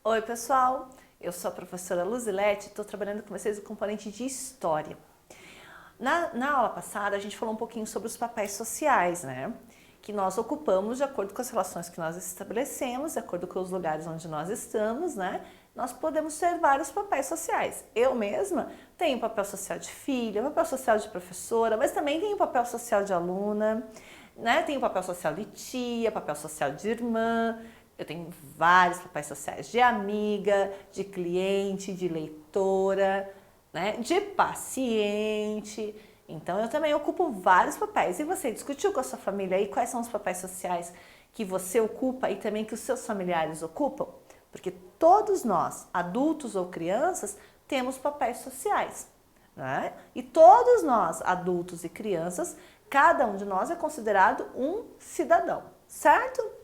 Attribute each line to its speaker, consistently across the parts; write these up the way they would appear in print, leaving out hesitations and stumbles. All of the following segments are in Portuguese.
Speaker 1: Oi, pessoal! Eu sou a professora Luzilete e estou trabalhando com vocês o componente de História. Na aula passada, a gente falou um pouquinho sobre os papéis sociais, né? Que nós ocupamos de acordo com as relações que nós estabelecemos, de acordo com os lugares onde nós estamos, né? Nós podemos ter vários papéis sociais. Eu mesma tenho papel social de filha, papel social de professora, mas também tenho papel social de aluna, né? Tenho papel social de tia, papel social de irmã. Eu tenho vários papéis sociais de amiga, de cliente, de leitora, né, de paciente. Então eu também ocupo vários papéis. E você discutiu com a sua família aí quais são os papéis sociais que você ocupa e também que os seus familiares ocupam? Porque todos nós, adultos ou crianças, temos papéis sociais, né? E todos nós, adultos e crianças, cada um de nós é considerado um cidadão, certo?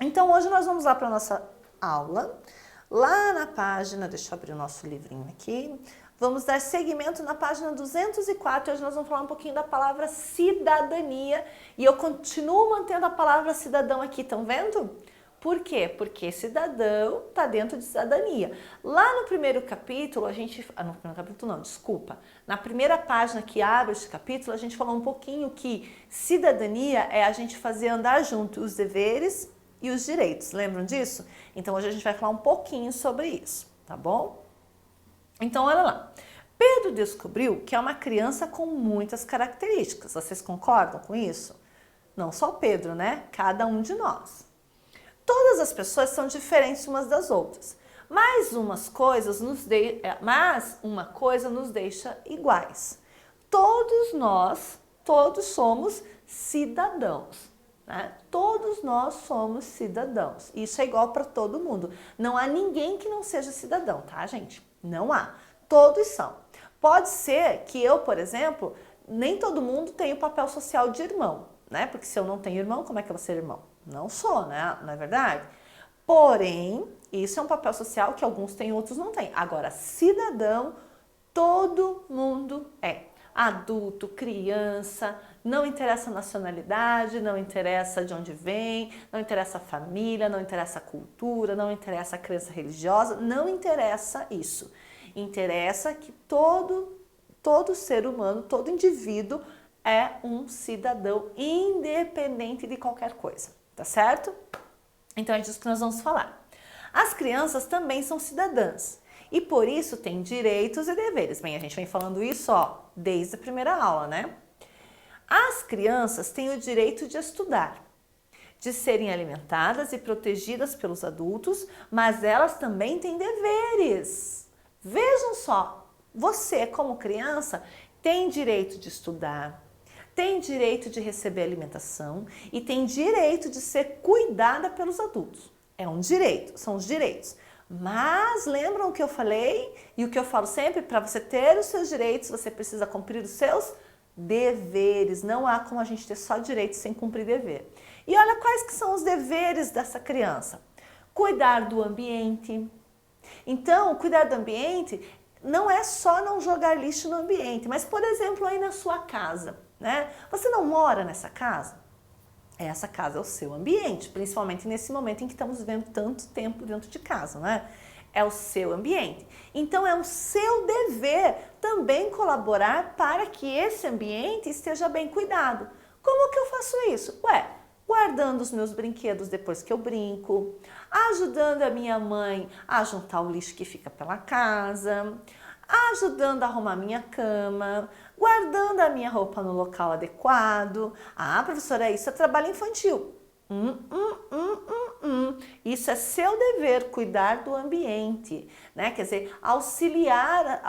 Speaker 1: Então hoje nós vamos lá para a nossa aula, lá na página, deixa eu abrir o nosso livrinho aqui, vamos dar seguimento na página 204, hoje nós vamos falar um pouquinho da palavra cidadania e eu continuo mantendo a palavra cidadão aqui, estão vendo? Por quê? Porque cidadão está dentro de cidadania. Lá no primeiro capítulo, no primeiro capítulo não, desculpa. Na primeira página que abre este capítulo, a gente falou um pouquinho que cidadania é a gente fazer andar junto os deveres e os direitos, lembram disso? Então hoje a gente vai falar um pouquinho sobre isso, tá bom? Então olha lá, Pedro descobriu que é uma criança com muitas características, vocês concordam com isso? Não só Pedro, né? Cada um de nós. Todas as pessoas são diferentes umas das outras, mas uma coisa nos deixa iguais. Todos somos cidadãos. Né? Todos nós somos cidadãos. Isso é igual para todo mundo. Não há ninguém que não seja cidadão, tá, gente? Não há. Todos são. Pode ser que eu, por exemplo, nem todo mundo tem o papel social de irmão, né? Porque se eu não tenho irmão, como é que eu vou ser irmão? Não sou, né? Não é verdade? Porém, isso é um papel social que alguns têm, outros não têm. Agora, cidadão, todo mundo é. Adulto, criança, não interessa a nacionalidade, não interessa de onde vem, não interessa a família, não interessa a cultura, não interessa a crença religiosa, não interessa isso. Interessa que todo ser humano, todo indivíduo é um cidadão independente de qualquer coisa, tá certo? Então é disso que nós vamos falar. As crianças também são cidadãs. E por isso tem direitos e deveres. Bem, a gente vem falando isso desde a primeira aula, né? As crianças têm o direito de estudar, de serem alimentadas e protegidas pelos adultos, mas elas também têm deveres. Vejam só, você como criança tem direito de estudar, tem direito de receber alimentação e tem direito de ser cuidada pelos adultos. É um direito, são os direitos. Mas lembram o que eu falei e o que eu falo sempre? Para você ter os seus direitos, você precisa cumprir os seus deveres. Não há como a gente ter só direitos sem cumprir dever. E olha quais que são os deveres dessa criança. Cuidar do ambiente. Então, cuidar do ambiente não é só não jogar lixo no ambiente, mas, por exemplo, aí na sua casa, né? Você não mora nessa casa? Essa casa é o seu ambiente, principalmente nesse momento em que estamos vivendo tanto tempo dentro de casa, né? É o seu ambiente. Então é o seu dever também colaborar para que esse ambiente esteja bem cuidado. Como que eu faço isso? Ué, guardando os meus brinquedos depois que eu brinco, ajudando a minha mãe a juntar o lixo que fica pela casa, ajudando a arrumar minha cama, guardando a minha roupa no local adequado. Ah, professora, isso é trabalho infantil. Isso é seu dever, cuidar do ambiente, né? Quer dizer, auxiliar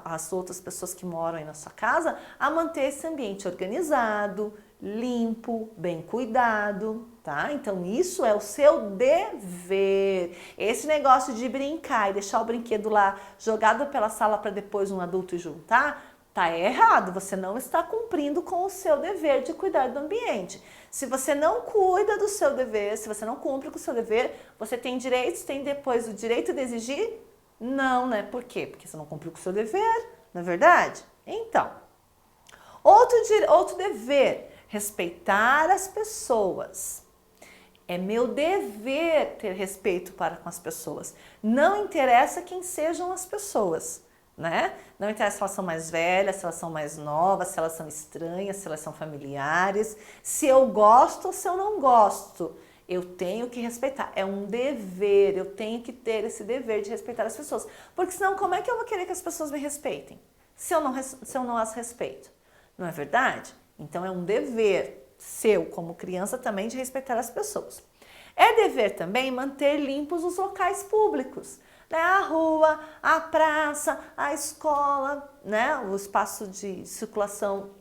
Speaker 1: as outras pessoas que moram aí na sua casa a manter esse ambiente organizado, limpo, bem cuidado, tá? Então isso é o seu dever. Esse negócio de brincar e deixar o brinquedo lá jogado pela sala para depois um adulto juntar, tá errado. Você não está cumprindo com o seu dever de cuidar do ambiente. Se você não cuida do seu dever, se você não cumpre com o seu dever, você tem direitos, tem depois o direito de exigir? Não, né? Por quê? Porque você não cumpriu com o seu dever, não é verdade? Então, outro dever, respeitar as pessoas. É meu dever ter respeito para com as pessoas. Não interessa quem sejam as pessoas, né? Não interessa se elas são mais velhas, se elas são mais novas, se elas são estranhas, se elas são familiares, se eu gosto ou se eu não gosto. Eu tenho que respeitar. É um dever, eu tenho que ter esse dever de respeitar as pessoas. Porque senão, como é que eu vou querer que as pessoas me respeitem? Se eu não as respeito. Não é verdade? Então é um dever seu, como criança, também de respeitar as pessoas. É dever também manter limpos os locais públicos, né? A rua, a praça, a escola, né? O espaço de circulação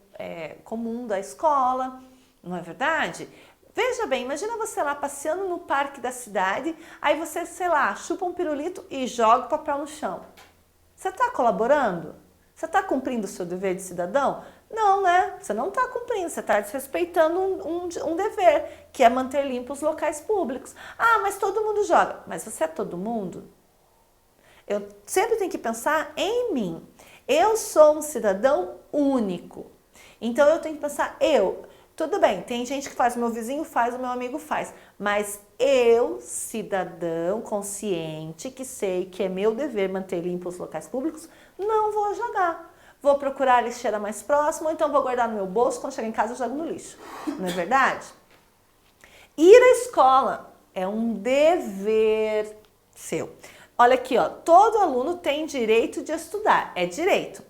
Speaker 1: comum da escola, não é verdade? Veja bem, imagina você lá passeando no parque da cidade, aí você, sei lá, chupa um pirulito e joga o papel no chão. Você está colaborando? Você está cumprindo o seu dever de cidadão? Não, né? Você não está cumprindo, você está desrespeitando um dever, que é manter limpos os locais públicos. Ah, mas todo mundo joga. Mas você é todo mundo? Eu sempre tenho que pensar em mim. Eu sou um cidadão único. Então eu tenho que pensar, tudo bem, tem gente que faz, o meu vizinho faz, o meu amigo faz, mas eu, cidadão consciente, que sei que é meu dever manter limpos os locais públicos, não vou jogar. Vou procurar a lixeira mais próxima, ou então vou guardar no meu bolso, quando chegar em casa eu jogo no lixo. Não é verdade? Ir à escola é um dever seu. Olha aqui, ó, todo aluno tem direito de estudar. É direito,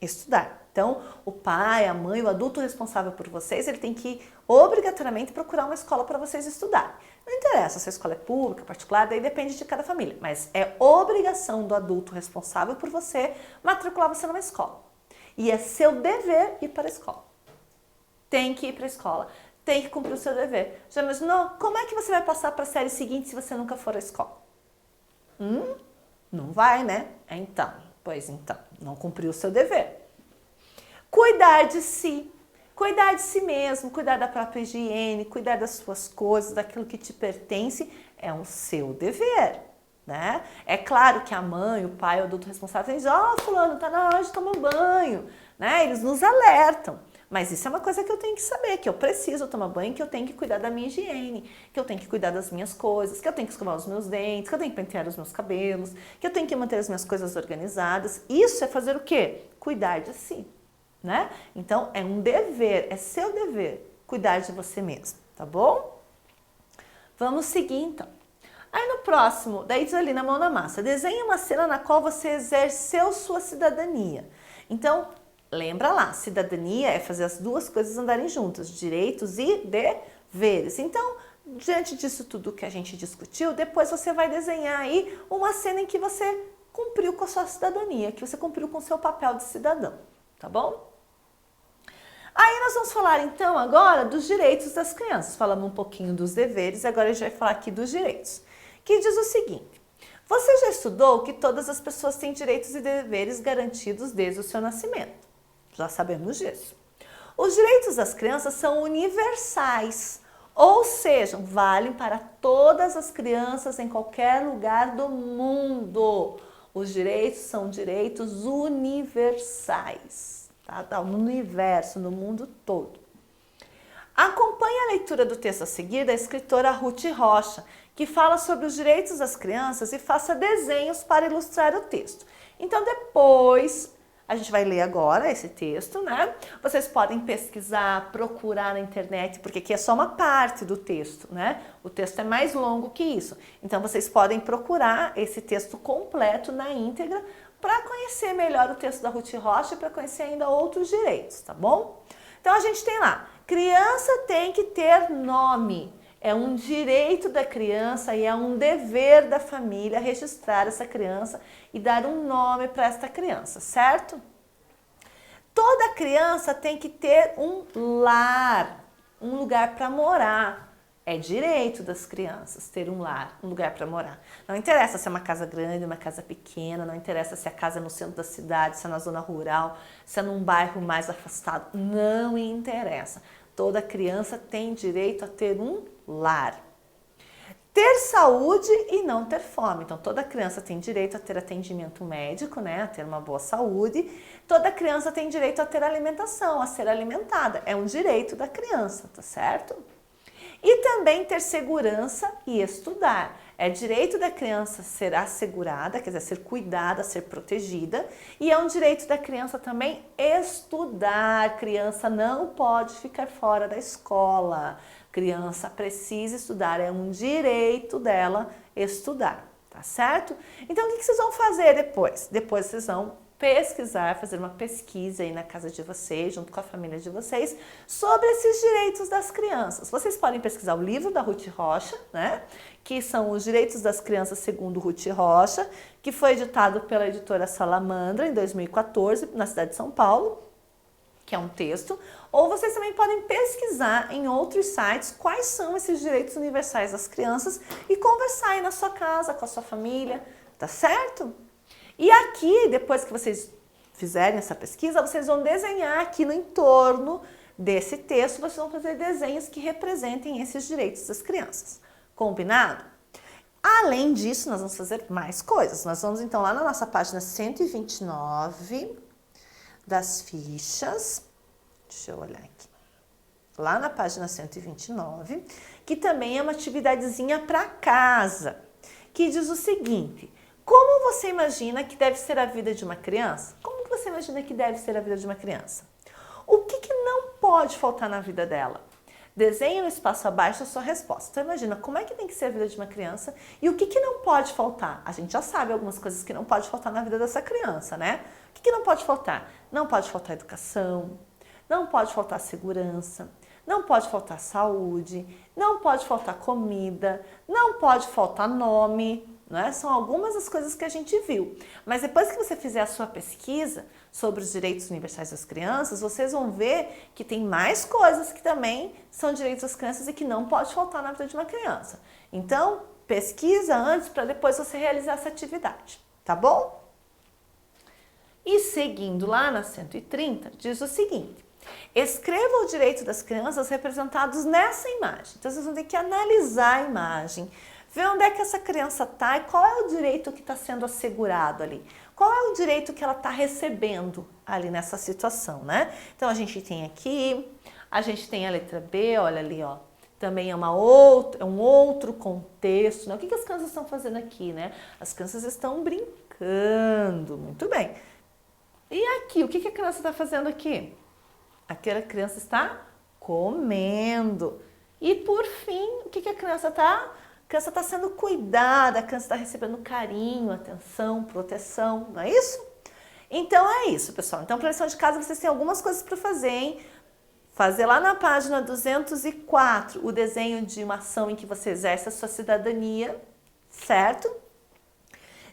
Speaker 1: estudar. Então, o pai, a mãe, o adulto responsável por vocês, ele tem que obrigatoriamente procurar uma escola para vocês estudarem. Não interessa se a escola é pública, particular, daí depende de cada família, mas é obrigação do adulto responsável por você matricular você numa escola. E é seu dever ir para a escola. Tem que ir para a escola, tem que cumprir o seu dever. Já imaginou? Como é que você vai passar para a série seguinte se você nunca for à escola? Não vai, né? Então, não cumpriu o seu dever. Cuidar de si mesmo, cuidar da própria higiene, cuidar das suas coisas, daquilo que te pertence, é um seu dever, né? É claro que a mãe, o pai, o adulto responsável diz, fulano, tá na hora de tomar banho, né? Eles nos alertam, mas isso é uma coisa que eu tenho que saber, que eu preciso tomar banho, que eu tenho que cuidar da minha higiene, que eu tenho que cuidar das minhas coisas, que eu tenho que escovar os meus dentes, que eu tenho que pentear os meus cabelos, que eu tenho que manter as minhas coisas organizadas. Isso é fazer o quê? Cuidar de si. Né? Então, é um dever, é seu dever cuidar de você mesmo, tá bom? Vamos seguir, então. Aí no próximo, daí diz ali na mão na massa, desenhe uma cena na qual você exerceu sua cidadania. Então, lembra lá, cidadania é fazer as duas coisas andarem juntas, direitos e deveres. Então, diante disso tudo que a gente discutiu, depois você vai desenhar aí uma cena em que você cumpriu com a sua cidadania, que você cumpriu com o seu papel de cidadão, tá bom? Aí nós vamos falar então agora dos direitos das crianças. Falamos um pouquinho dos deveres, agora a gente vai falar aqui dos direitos. Que diz o seguinte, você já estudou que todas as pessoas têm direitos e deveres garantidos desde o seu nascimento. Já sabemos disso. Os direitos das crianças são universais, ou seja, valem para todas as crianças em qualquer lugar do mundo. Os direitos são direitos universais. Tá? No universo, no mundo todo. Acompanhe a leitura do texto a seguir da escritora Ruth Rocha, que fala sobre os direitos das crianças e faça desenhos para ilustrar o texto. Então depois, a gente vai ler agora esse texto, né? Vocês podem pesquisar, procurar na internet, porque aqui é só uma parte do texto, né? O texto é mais longo que isso. Então vocês podem procurar esse texto completo na íntegra, para conhecer melhor o texto da Ruth Rocha e para conhecer ainda outros direitos, tá bom? Então a gente tem lá, criança tem que ter nome, é um direito da criança e é um dever da família registrar essa criança e dar um nome para esta criança, certo? Toda criança tem que ter um lar, um lugar para morar. É direito das crianças ter um lar, um lugar para morar. Não interessa se é uma casa grande, uma casa pequena, não interessa se a casa é no centro da cidade, se é na zona rural, se é num bairro mais afastado, não interessa. Toda criança tem direito a ter um lar. Ter saúde e não ter fome. Então, toda criança tem direito a ter atendimento médico, né? A ter uma boa saúde. Toda criança tem direito a ter alimentação, a ser alimentada. É um direito da criança, tá certo? E também ter segurança e estudar. É direito da criança ser assegurada, quer dizer, ser cuidada, ser protegida, e é um direito da criança também estudar. A criança não pode ficar fora da escola. A criança precisa estudar, é um direito dela estudar, tá certo? Então, o que vocês vão fazer depois? Depois vocês vão pesquisar, fazer uma pesquisa aí na casa de vocês, junto com a família de vocês, sobre esses direitos das crianças. Vocês podem pesquisar o livro da Ruth Rocha, né? Que são os direitos das crianças segundo Ruth Rocha, que foi editado pela editora Salamandra em 2014, na cidade de São Paulo, que é um texto. Ou vocês também podem pesquisar em outros sites quais são esses direitos universais das crianças e conversar aí na sua casa, com a sua família, tá certo? E aqui, depois que vocês fizerem essa pesquisa, vocês vão desenhar aqui no entorno desse texto, vocês vão fazer desenhos que representem esses direitos das crianças. Combinado? Além disso, nós vamos fazer mais coisas. Nós vamos então lá na nossa página 129 das fichas. Deixa eu olhar aqui. Lá na página 129, que também é uma atividadezinha para casa, que diz o seguinte: como você imagina que deve ser a vida de uma criança? Como que você imagina que deve ser a vida de uma criança? O que não pode faltar na vida dela? Desenhe no espaço abaixo a sua resposta. Então imagina como é que tem que ser a vida de uma criança e o que não pode faltar. A gente já sabe algumas coisas que não pode faltar na vida dessa criança, né? O que não pode faltar? Não pode faltar educação, não pode faltar segurança, não pode faltar saúde, não pode faltar comida, não pode faltar nome. Não é? São algumas das coisas que a gente viu. Mas depois que você fizer a sua pesquisa sobre os direitos universais das crianças, vocês vão ver que tem mais coisas que também são direitos das crianças e que não pode faltar na vida de uma criança. Então, pesquisa antes para depois você realizar essa atividade, tá bom? E seguindo lá na 130, diz o seguinte: escreva o direito das crianças representados nessa imagem. Então, vocês vão ter que analisar a imagem, ver onde é que essa criança está e qual é o direito que está sendo assegurado ali. Qual é o direito que ela está recebendo ali nessa situação, né? Então, a gente tem aqui, a gente tem a letra B, olha ali, ó. Também é um outro contexto, né? O que as crianças estão fazendo aqui, né? As crianças estão brincando, muito bem. E aqui, o que a criança está fazendo aqui? Aquela criança está comendo. E por fim, o que a criança está? A criança está sendo cuidada, a criança está recebendo carinho, atenção, proteção, não é isso? Então é isso, pessoal. Então, para a lição de casa, vocês têm algumas coisas para fazer, hein? Fazer lá na página 204 o desenho de uma ação em que você exerce a sua cidadania, certo?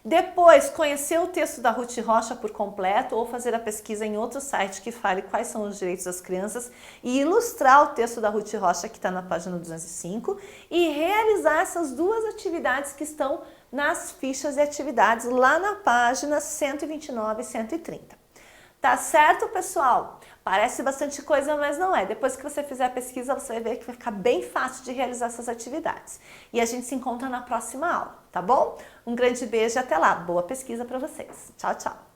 Speaker 1: Depois, conhecer o texto da Ruth Rocha por completo ou fazer a pesquisa em outro site que fale quais são os direitos das crianças e ilustrar o texto da Ruth Rocha que está na página 205 e realizar essas duas atividades que estão nas fichas de atividades lá na página 129 e 130. Tá certo, pessoal? Parece bastante coisa, mas não é. Depois que você fizer a pesquisa, você vai ver que vai ficar bem fácil de realizar essas atividades. E a gente se encontra na próxima aula, tá bom? Um grande beijo e até lá. Boa pesquisa para vocês. Tchau, tchau.